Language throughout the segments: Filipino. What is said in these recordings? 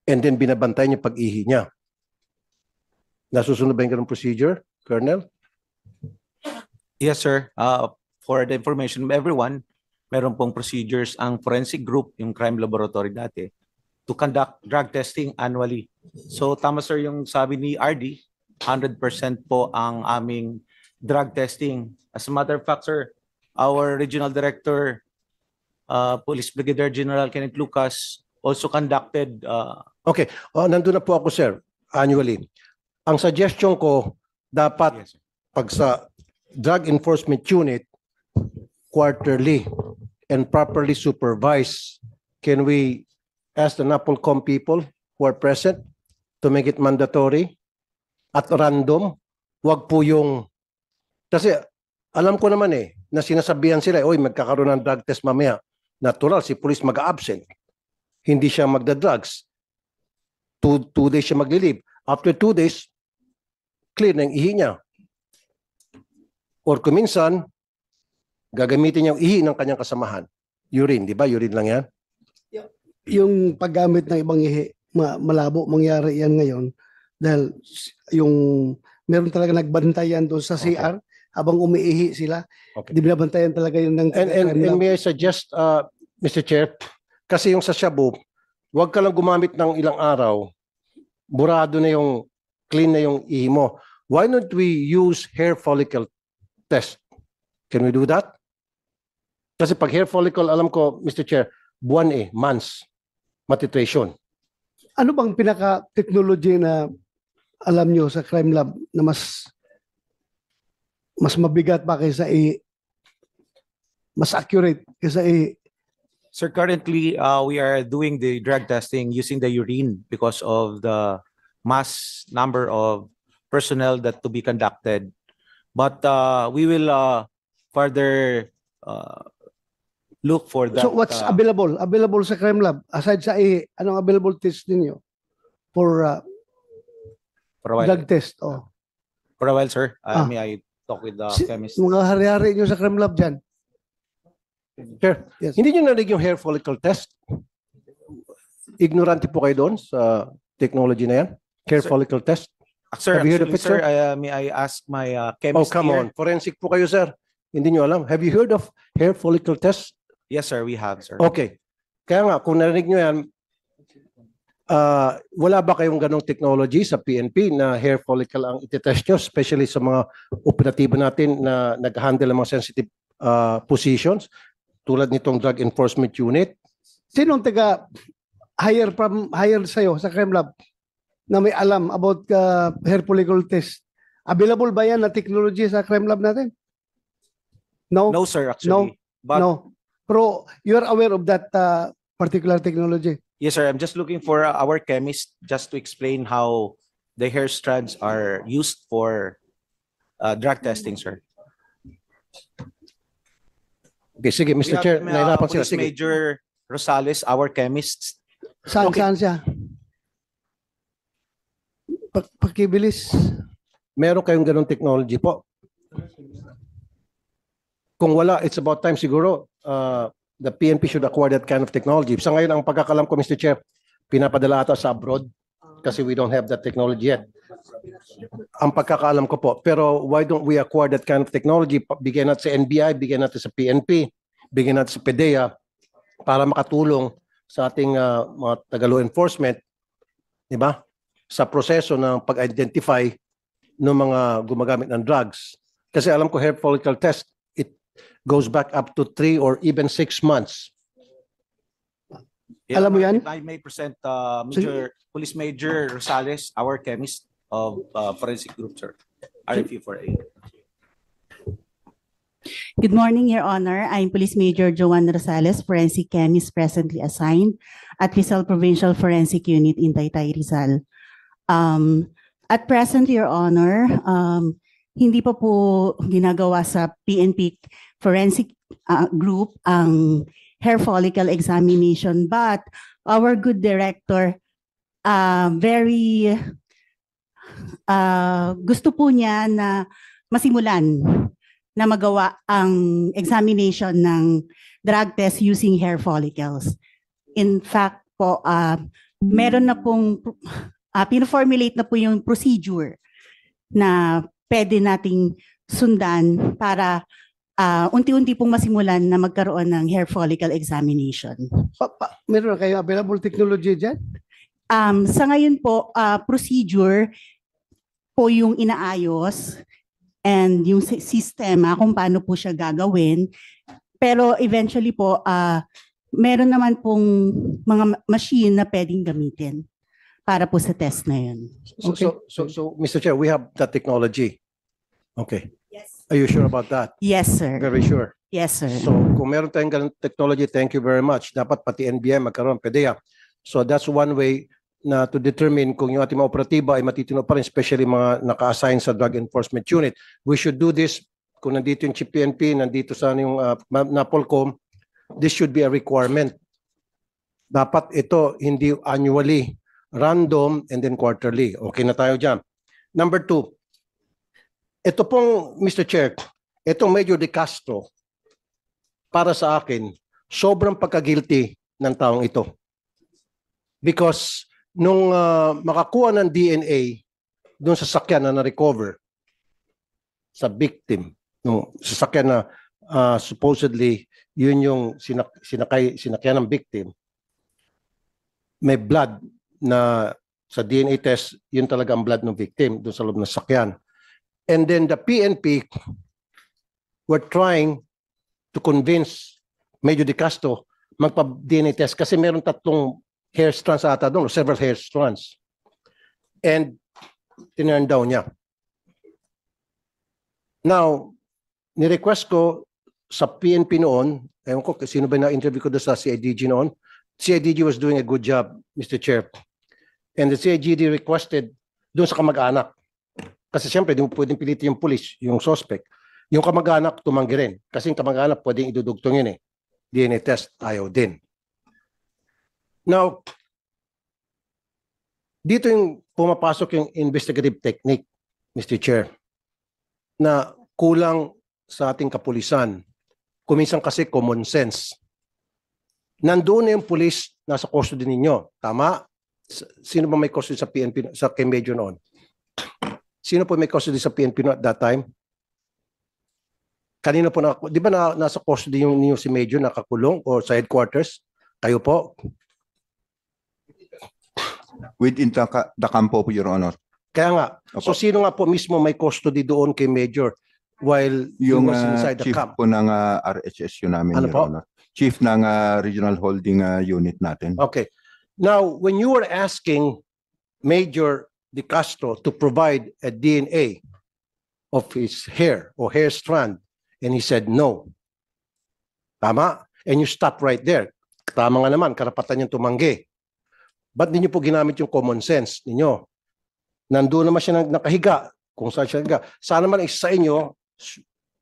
and then binabantay niya pag-ihi niya. Nasusunod ba yung ganung procedure, Colonel? Yes, sir. For the information of everyone, meron pong procedures ang forensic group, yung crime laboratory dati, to conduct drug testing annually. So tama sir yung sabi ni RD, 100% po ang aming drug testing. As a matter of fact, sir, our regional director, Police Brigadier General Kenneth Lucas, also conducted. Okay, nandun na po ako, sir, annually. Ang suggestion ko, dapat Yes, sir. pag sa Drug Enforcement Unit, quarterly and properly supervised, can we ask the NAPOLCOM people who are present to make it mandatory at random? Wag po yung, kasi alam ko naman na sinasabihan sila, oy, magkakaroon ng drug test mamaya. Natural, si police mag-absent. Hindi siya magda-drugs. Two days siya maglilib. After 2 days, clear na yung ihi niya. Or kuminsan, gagamitin niya yung ihi ng kanyang kasamahan. Urine, di ba? Urine lang yan. Yung paggamit ng ibang ihi, malabo mangyari yan ngayon dahil yung meron talaga nagbantayan doon sa CR habang umiihi sila. Okay. Di binabantayan talaga yun ng And may I suggest, Mr. Chair, kasi yung sa shabu, huwag ka lang gumamit ng ilang araw, burado na yung, clean na yung ihi mo. Why don't we use hair follicle test? Can we do that? Kasi pag hair follicle, alam ko, Mr. Chair, buwan months, matitration. Ano bang pinaka-technology na alam nyo sa crime lab na mas mabigat pa kaysa mas accurate kaysa Sir, currently, we are doing the drug testing using the urine because of the mass number of personnel that to be conducted. But we will further look for that. So what's available? Available sa crime lab aside sa anong available test ninyo for for a while, drug test? Oh. for a while, sir. May I talk with the chemist? Mga hari-hari nyo sa crime lab dyan. Sir, Yes. hindi nyo narinig yung hair follicle test? Ignorante po kayo doon sa technology na yan? Hair Sir, follicle test? Sir, Have you heard of actually, it, sir, may I ask my Oh, chemist come here? on. Forensic po kayo, sir. Hindi nyo alam. Have you heard of hair follicle test? Yes, sir, we have, sir. Okay. Kaya nga, kung narinig nyo yan, wala ba kayong ganong technology sa PNP na hair follicle ang itetest nyo, especially sa mga operatibo natin na nag-handle ng mga sensitive positions, tulad nitong Drug Enforcement Unit? Sinong hire sa'yo sa crime lab na may alam about hair follicle test? Available ba yan na technology sa crime lab natin? No? No, sir, actually. But No. Pero you are aware of that particular technology? yes, sir, I'm just looking for our chemist just to explain how the hair strands are used for drug testing, sir. Okay, sige, Mr. Chair, nahirapan sila. Police Sige. Major Rosales, our chemist. Saan Okay. saan siya? Pakibilis. Meron kayong ganong technology po? Kung wala, it's about time siguro the PNP should acquire that kind of technology. Sa ngayon, ang pagkakalam ko, Mr. Chair, pinapadala ata sa abroad kasi we don't have that technology yet. Ang pagkakaalam ko po. Pero why don't we acquire that kind of technology? Bigyan natin sa NBI, bigyan natin sa PNP, bigyan natin sa PDEA para makatulong sa ating mga taga-law enforcement, di ba? Sa proseso ng pag-identify ng mga gumagamit ng drugs. Kasi alam ko hair follicle test, it goes back up to 3 or even 6 months. Yeah, Alam mo yan? if I may present Police Major Rosales, our chemist of forensic group, sir. RFU 48. Good morning, Your Honor. I'm Police Major Joanne Rosales, forensic chemist presently assigned at Rizal Provincial Forensic Unit in Taytay, Rizal. At present, Your Honor, hindi pa po ginagawa sa PNP forensic group ang hair follicle examination, but our good director gusto po niya na masimulan na magawa ang examination ng drug test using hair follicles. In fact po, meron na pong pino-formulate na po yung procedure na pwede nating sundan para unti-unti pong masimulan na magkaroon ng hair follicle examination. Meron na kayo available technology dyan? Sa ngayon po, procedure po yung inaayos and yung sistema kung paano po siya gagawin. Pero eventually po, meron naman pong mga machine na pwedeng gamitin para po sa test na yun. So, Mr. Chair, we have that technology. Okay. Yes. Are you sure about that? Yes, sir. Very sure. Yes, sir. So, kung meron tayong ganun technology, thank you very much. Dapat pati NBI magkaroon, PDEA. So, that's one way na to determine kung yung ating mga operatiba ay matitino pa rin, especially mga naka-assign sa Drug Enforcement Unit. We should do this kung nandito yung Chief PNP, nandito sa yung NAPOLCOM, this should be a requirement. Dapat ito hindi annually, random, and then quarterly. Okay na tayo dyan. Number 2, ito pong, Mr. Chair, itong Major De Castro, para sa akin, sobrang pagka-guilty ng taong ito. Because nung makakuha ng DNA doon sa sakyan na na-recover sa victim, nung sasakyan na supposedly yun yung sinakyan ng victim, may blood na sa DNA test, yun talaga ang blood ng victim doon sa loob ng sakyan. And then the PNP were trying to convince Major De Castro magpa-DNA test kasi meron 3 hair strands ata doon, several hair strands. And tinurn down niya. Now, ni-request ko sa PNP noon, ewan ko sino ba na-interview ko doon sa CIDG noon, CIDG was doing a good job, Mr. Chair. And the CIDG requested doon sa kamag-anak. Kasi siyempre, di mo pwedeng pilitin yung police, yung suspect. Yung kamag-anak, tumanggi rin. Kasi yung kamag-anak, pwedeng idudugtong yun eh. DNA test, ayaw din. Now, dito yung pumapasok yung investigative technique, Mr. Chair, na kulang sa ating kapulisan. Kuminsan kasi common sense. Nandoon na yung police nasa custody ninyo. Tama? Sino ba may custody sa PNP, sa kay Major noon? Sino po may custody sa PNP at that time? Kanina po di ba nasa custody yung ninyo si Major nakakulong o sa headquarters? Kayo po? Within the campo po, Your Honor. Kaya nga. Opo. So sino nga po mismo may custody doon kay Major while Yung he was inside the chief camp? po ng RHSU namin, Ano Your po? Honor. Chief ng Regional Holding Unit natin. Okay. Now, when you were asking Major De Castro to provide a DNA of his hair or hair strand, and he said no. Tama? And you stop right there. Tama nga naman, karapatan niyang tumanggi. Ba't di niyo po ginamit yung common sense ninyo? Nandoon naman siya nakahiga, kung saan siya nakahiga. Sana man isa sa inyo,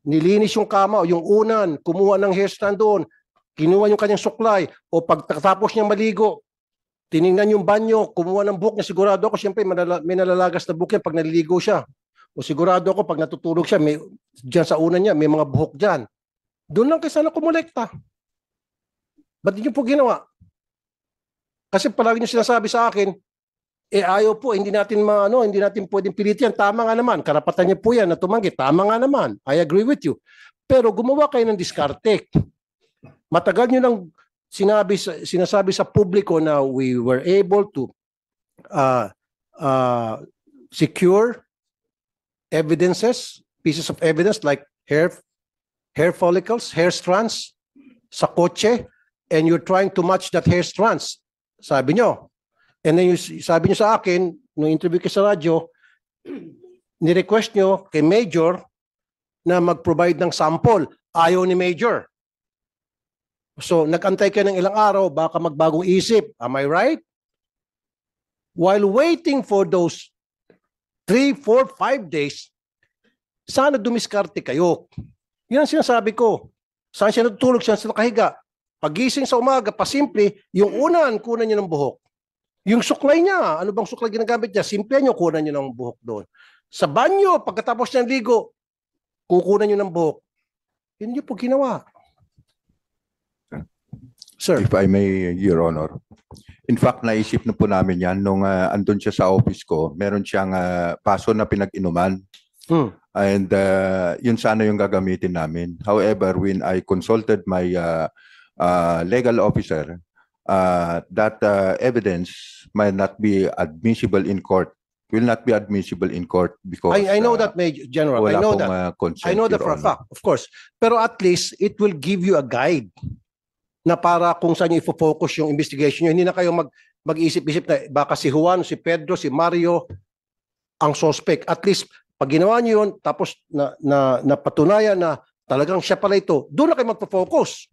nilinis yung kama o yung unan, kumuha ng hair strand doon, kinuha yung kanyang suklay, o pagkatapos niyang maligo, tiningnan yung banyo, kumuha ng buhok niya, sigurado ako, siyempre may nalalagas na buhok yan pag naliligo siya. O sigurado ako, pag natutulog siya, dyan sa unan niya, may mga buhok dyan. Doon lang kayo sana kumulekta. Ba't di niyo po ginawa? Kasi palagi niyo sinasabi sa akin, ayaw po, hindi natin pwedeng pilitin yan. Tama nga naman, karapatan niya po yan na tumanggi. Tama nga naman, I agree with you. Pero gumawa kayo ng diskarte. Matagal niyo nang sinasabi sa publiko na we were able to secure evidences, pieces of evidence like hair follicles, hair strands sa kotse, and you're trying to match that hair strands. Sabi nyo. And then sabi nyo sa akin, nung interview ko sa radyo, ni-request nyo kay Major na mag-provide ng sample. Ayaw ni Major. So, nag-antay ka ng ilang araw, baka magbagong isip. Am I right? While waiting for those 3, 4, 5 days, sana dumiskarte kayo. Yan ang sinasabi ko. Saan siya natutulog, siya nakahiga. Pagising sa umaga, pasimple, yung unan, kunan niyo ng buhok. Yung suklay niya, ano bang suklay ginagamit niya? Simple niyo, kunan niyo ng buhok doon. Sa banyo, pagkatapos niyang ligo, kukunan niyo ng buhok. Yun niyo po ginawa. Sir. If I may, Your Honor. In fact, naisip na po namin yan nung andun siya sa office ko. Meron siyang paso na pinag-inuman. And yun sana yung gagamitin namin. However, when I consulted my legal officer, that evidence might not be admissible in court. Will not be admissible in court because I know that, Major General. I wala know pong that. consent, I know that for Your a Honor. fact, of course. Pero at least it will give you a guide na para kung saan nyo ifo-focus yung investigation nyo. Hindi na kayo mag-isip-isip na baka si Juan, si Pedro, si Mario ang suspect. At least pag ginawa nyo yun, tapos napatunayan na talagang siya pala ito, doon na kayo magpo-focus.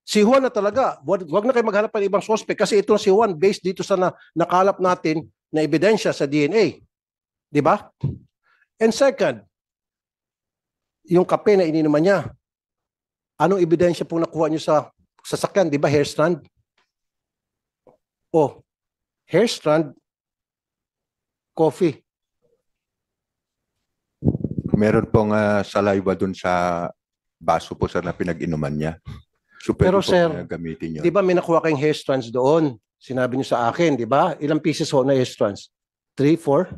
Si Juan na talaga, wag na kayo maghanap ng ibang suspect kasi ito na si Juan based dito sa nakalap natin na ebidensya sa DNA. Di ba? And second, yung kape na ininuman niya, anong ebidensya po nakuha niyo sa sasakyan? Di ba hair strand? Oh, hair strand, coffee. Meron pong saliva dun sa baso po sir na pinag-inuman niya. So, pwede Pero, po sir, gamitin yun. Di ba may nakuha kayong hair strands doon? Sinabi niyo sa akin, di ba? Ilang pieces ho na hair strands? 3, 4?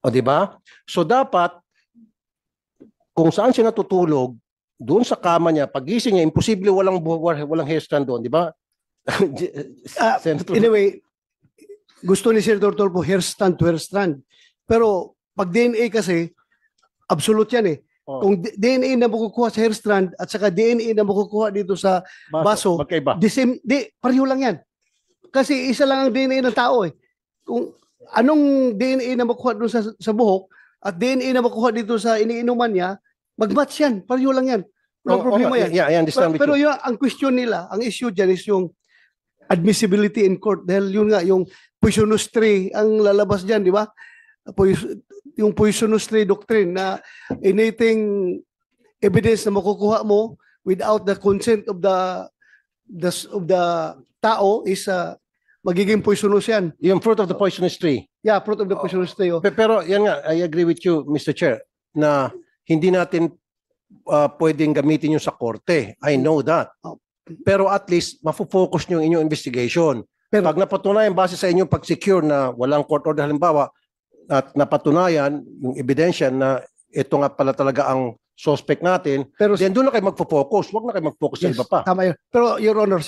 O di ba? So dapat, kung saan siya natutulog, doon sa kama niya, pagising niya, imposible walang hair strand doon, di ba? Senator, Anyway, gusto ni Senator Tulfo hair strand to hair strand. Pero pag DNA kasi, absolute yan eh. Oh. Kung DNA na makukuha sa hair strand at saka DNA na makukuha dito sa baso, magkaiba. the same, pareho lang yan. Kasi isa lang ang DNA ng tao eh. Kung anong DNA na makuha doon sa buhok at DNA na makuha dito sa iniinuman niya, mag-match yan. Pareho lang yan. Walang problema yan. Yeah, I understand with Pero you. yun, ang question nila, ang issue dyan is yung admissibility in court. Dahil yun nga, yung poisonous tree ang lalabas dyan, di ba? Yung poisonous tree doctrine na anything evidence na makukuha mo without the consent of the tao is magiging poisonous yan. Yung fruit of the poisonous tree. Yeah, fruit of the poisonous tree. Oh. Pero yan nga, I agree with you, Mr. Chair, na hindi natin pwedeng gamitin yung sa korte. I know that. Pero at least, mafo-focus nyo yung inyong investigation. Pero- Pag napatunayan base sa inyong pag-secure na walang court order halimbawa, at napatunayan yung ebidensya na ito nga pala talaga ang suspect natin, Pero then doon na kayo magfo-focus. Huwag na kayo mag-focus sa yes, iba pa. tama yun. Pero Your Honor,